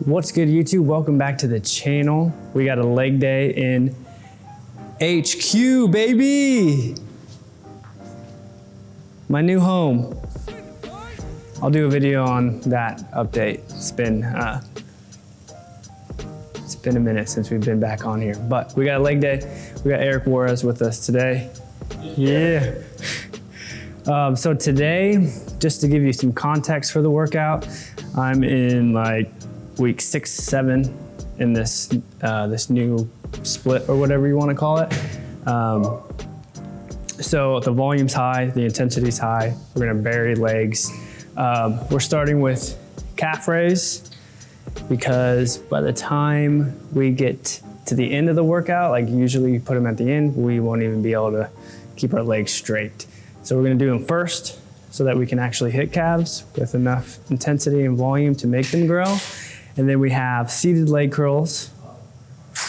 What's good, YouTube? Welcome back to the channel. We got a leg day in HQ, baby. My new home. I'll do a video on that update. It's been a minute since we've been back on here, but we got a leg day. We got Eric Juarez with us today. Yeah. So today, just to give you some context for the workout, I'm in like week 6, 7 in this this new split or whatever you want to call it. So the volume's high, the intensity's high. We're gonna bury legs. We're starting with calf raise because by the time we get to the end of the workout, like usually you put them at the end, we won't even be able to keep our legs straight. So we're gonna do them first so that we can actually hit calves with enough intensity and volume to make them grow. And then we have seated leg curls.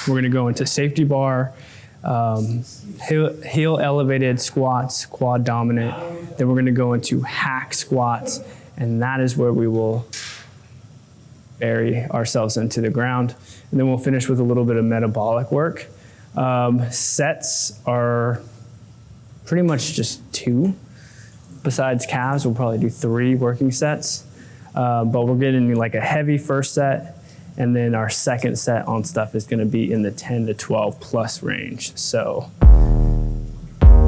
We're gonna go into safety bar, heel elevated squats, quad dominant. Then we're gonna go into hack squats, and that is where we will bury ourselves into the ground. And then we'll finish with a little bit of metabolic work. Sets are pretty much just 2. Besides calves, we'll probably do 3 working sets. But we're getting like a heavy first set, and then our second set on stuff is gonna be in the 10 to 12 plus range. So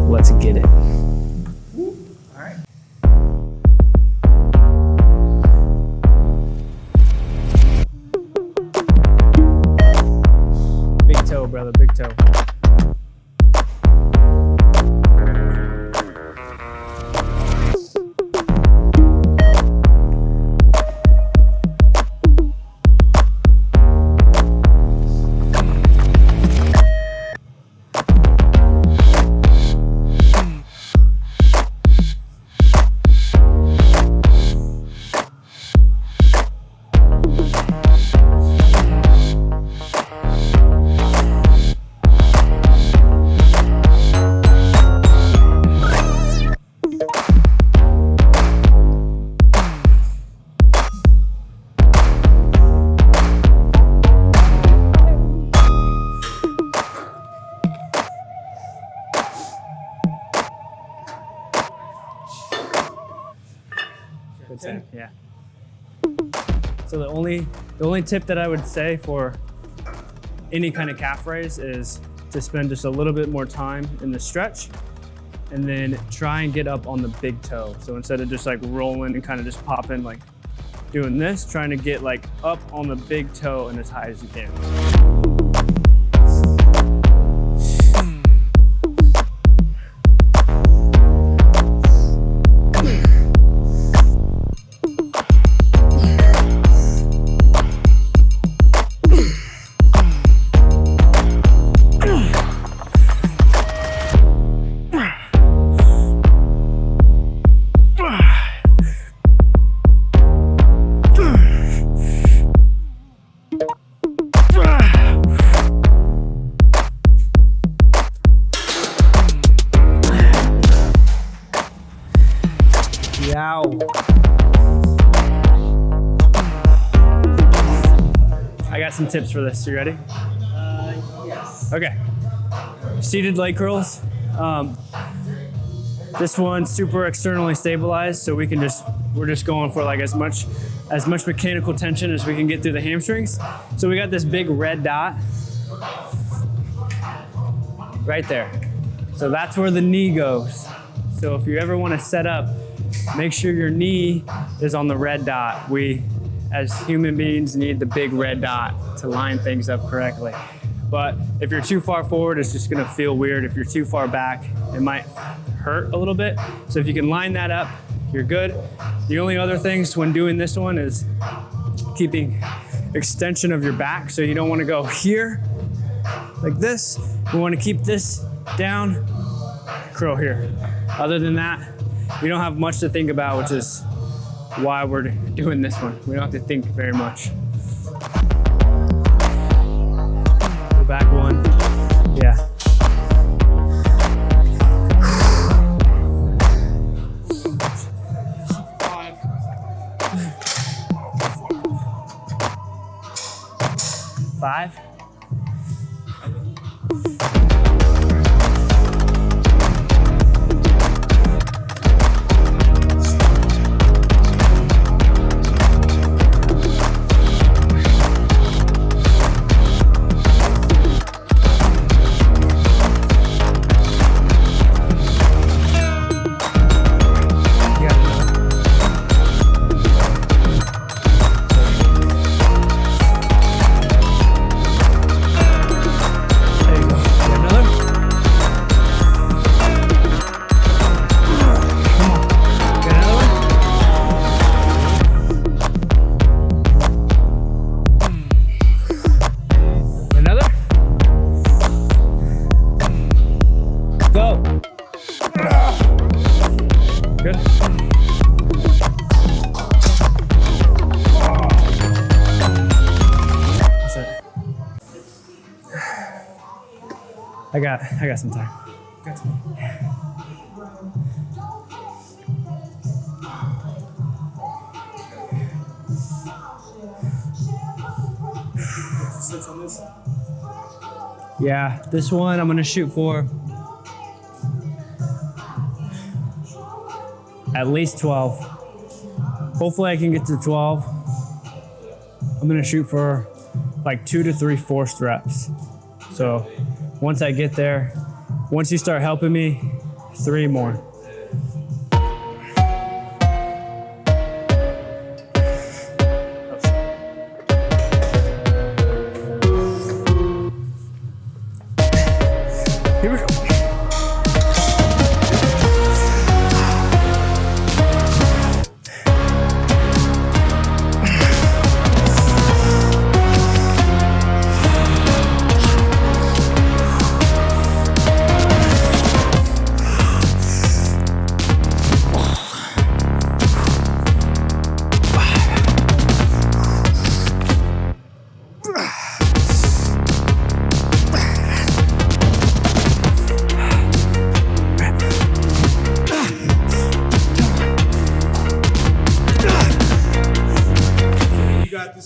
let's get it. All right. Big toe, brother, big toe. Good set, yeah. So the only tip that I would say for any kind of calf raise is to spend just a little bit more time in the stretch and then try and get up on the big toe. So instead of just like rolling and kind of just popping, like doing this, trying to get like up on the big toe and as high as you can. Yow. I got some tips for this. You ready? Yes. Okay. Seated leg curls. This one's super externally stabilized, so we're just going for like as much mechanical tension as we can get through the hamstrings. So we got this big red dot right there. So that's where the knee goes. So if you ever want to set up, make sure your knee is on the red dot. We, as human beings, need the big red dot to line things up correctly. But if you're too far forward, it's just gonna feel weird. If you're too far back, it might hurt a little bit. So if you can line that up, you're good. The only other things when doing this one is keeping extension of your back. So you don't wanna go here, like this. We wanna keep this down, curl here. Other than that, we don't have much to think about, which is why we're doing this one. We don't have to think very much. Go back one, yeah. 5. I got some time. Yeah, this one I'm gonna shoot for at least 12. Hopefully I can get to 12. I'm gonna shoot for like 2 to 3 forced reps. So once I get there, once you start helping me, 3 more. Here we go.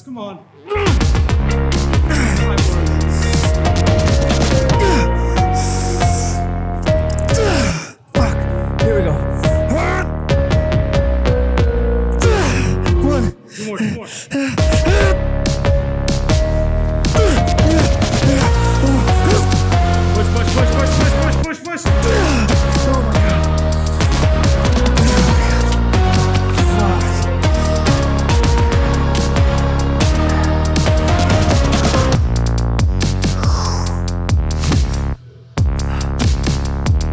Come on. Fuck. Here we go. 1. 2 more, 2 more. Push. Oh my God.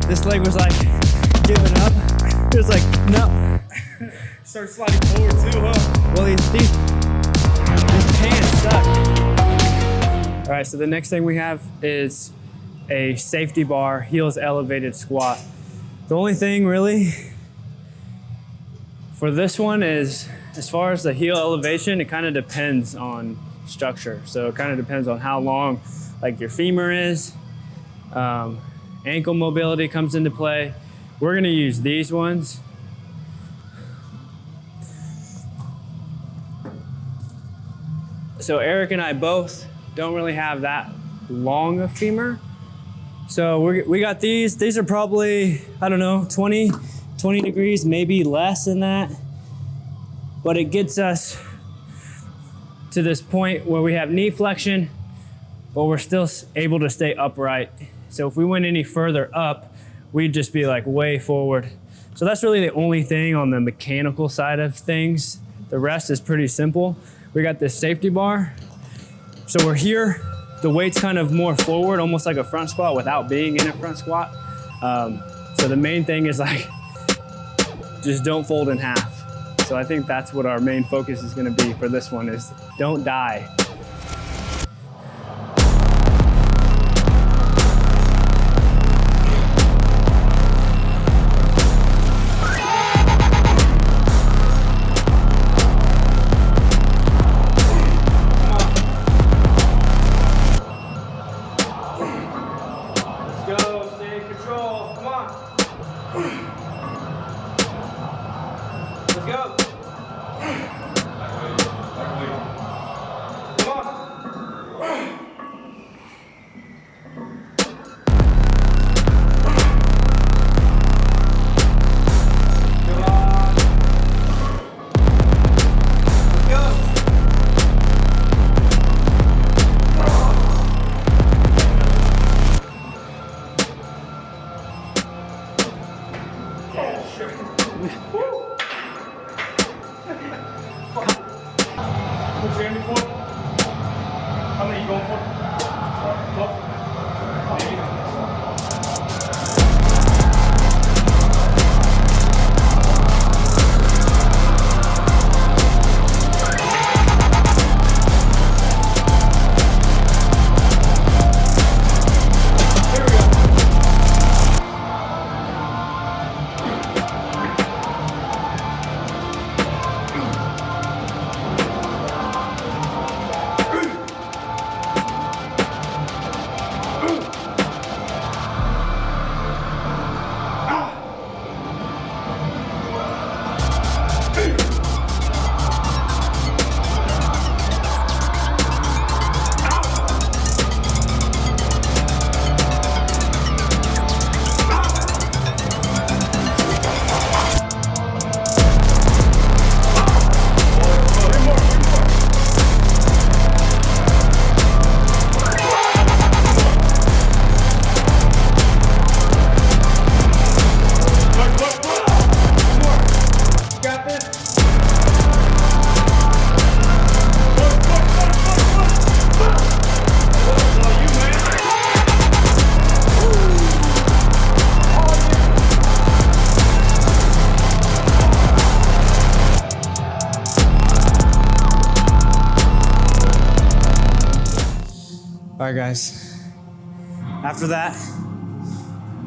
This leg was like giving up. It was like, no. Start sliding forward too, huh? Well, these pants suck. All right, so the next thing we have is a safety bar, heels elevated squat. The only thing really for this one is, as far as the heel elevation, it kind of depends on structure. So it kind of depends on how long like your femur is. Ankle mobility comes into play. We're gonna use these ones. So Eric and I both don't really have that long a femur. So we got these. These are probably, I don't know, 20 degrees, maybe less than that. But it gets us to this point where we have knee flexion, but we're still able to stay upright. So if we went any further up, we'd just be like way forward. So that's really the only thing on the mechanical side of things. The rest is pretty simple. We got this safety bar. So we're here, the weight's kind of more forward, almost like a front squat without being in a front squat. So the main thing is like, just don't fold in half. So I think that's what our main focus is gonna be for this one, is don't die. How many you going for? 12? All right, guys. After that,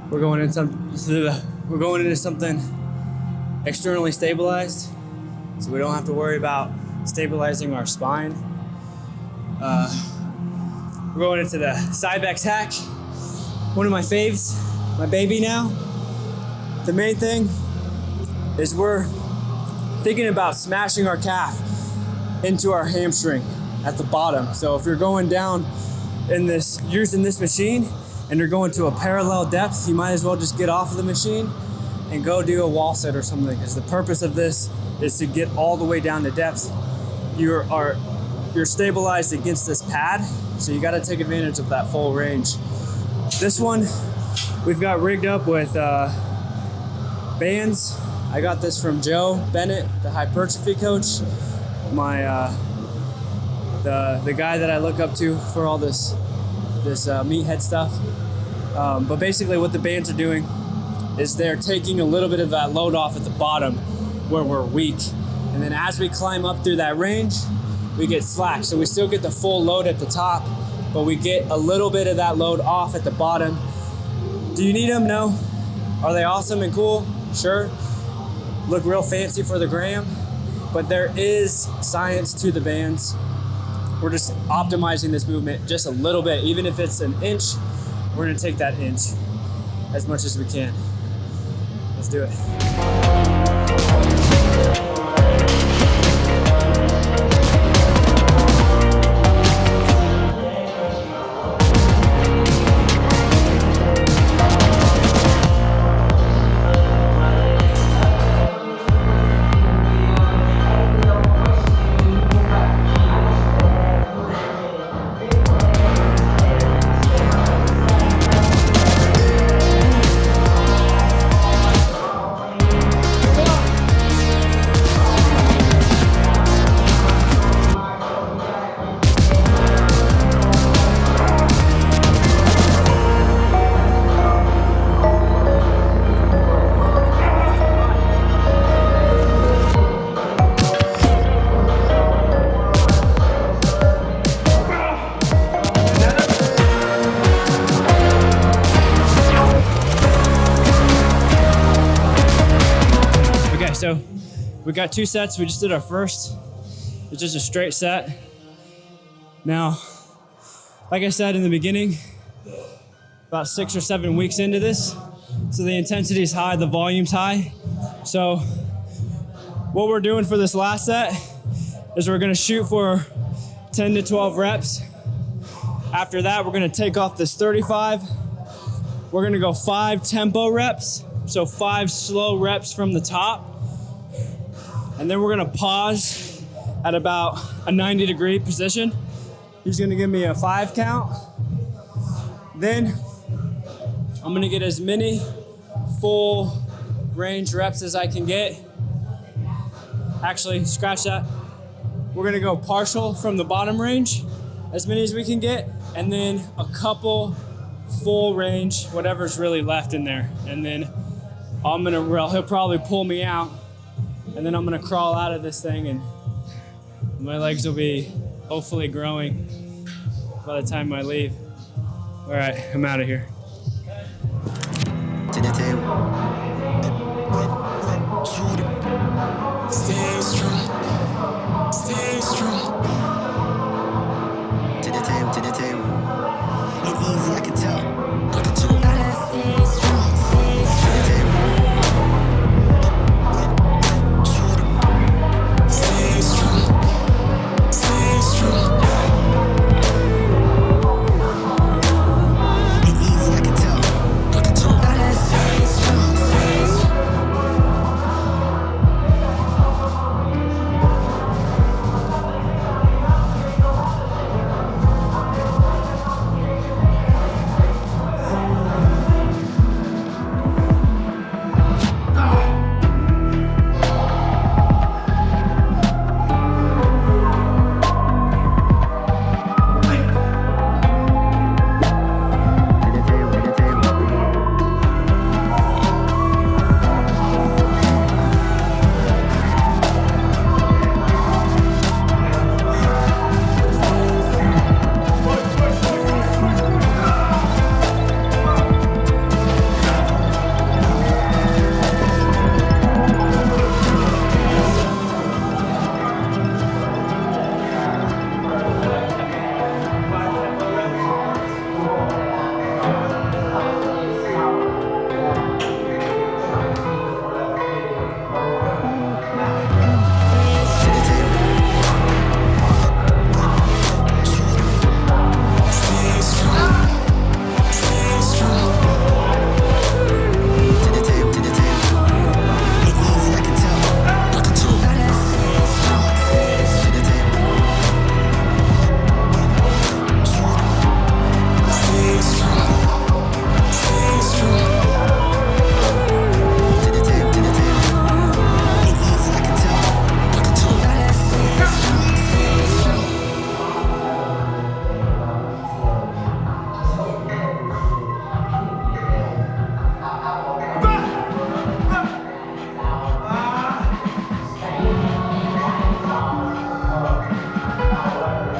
we're going into something externally stabilized, so we don't have to worry about stabilizing our spine. We're going into the Cybex hack, one of my faves, my baby now. The main thing is we're thinking about smashing our calf into our hamstring at the bottom. So if you're going down using this machine and you're going to a parallel depth, you might as well just get off of the machine and go do a wall sit or something, because the purpose of this is to get all the way down to depth. You're stabilized against this pad, so you got to take advantage of that full range. This one we've got rigged up with bands. I got this from Joe Bennett, the hypertrophy coach, the guy that I look up to for all this meathead stuff. But basically what the bands are doing is they're taking a little bit of that load off at the bottom where we're weak. And then as we climb up through that range, we get slack. So we still get the full load at the top, but we get a little bit of that load off at the bottom. Do you need them? No. Are they awesome and cool? Sure. Look real fancy for the gram, but there is science to the bands. We're just optimizing this movement just a little bit. Even if it's an inch, we're gonna take that inch as much as we can. Let's do it. So we got 2 sets. We just did our first. It's just a straight set. Now, like I said in the beginning, about 6 or 7 weeks into this, so the intensity is high, the volume's high. So what we're doing for this last set is we're gonna shoot for 10 to 12 reps. After that, we're gonna take off this 35. We're gonna go 5 tempo reps, so 5 slow reps from the top. And then we're gonna pause at about a 90-degree position. He's gonna give me a 5 count. Then I'm gonna get as many full range reps as I can get. Actually, scratch that. We're gonna go partial from the bottom range as many as we can get, and then a couple full range, whatever's really left in there. And then he'll probably pull me out, and then I'm gonna crawl out of this thing, and my legs will be hopefully growing by the time I leave. All right, I'm out of here. To the table. Stay strong. Stay strong. To the table, to the table. Ain't easy, I can tell. Gotta stay strong, stay strong. To the table. Stay strong. Stay strong. Ain't easy, I can tell. Gotta stay strong, stay strong.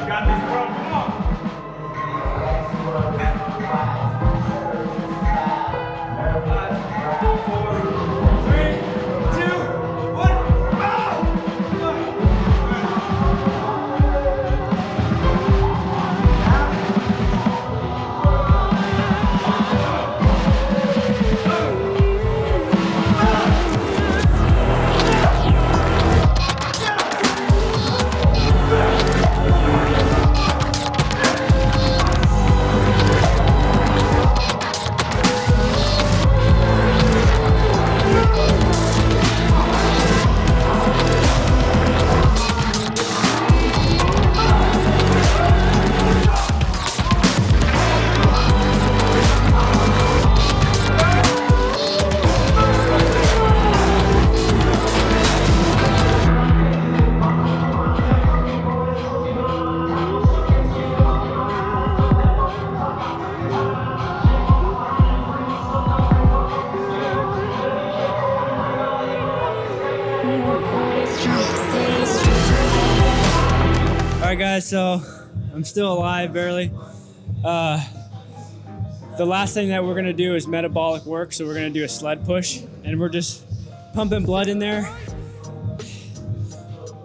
Got this, bro. Come on. All right, guys, so I'm still alive, barely. The last thing that we're gonna do is metabolic work, so we're gonna do a sled push, and we're just pumping blood in there.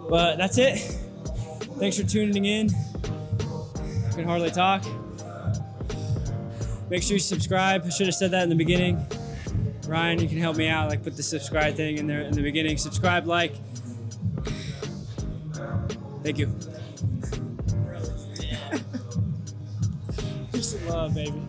But that's it. Thanks for tuning in. I can hardly talk. Make sure you subscribe. I should have said that in the beginning. Ryan, you can help me out, like put the subscribe thing in there in the beginning. Subscribe, like. Thank you. Peace and love, baby.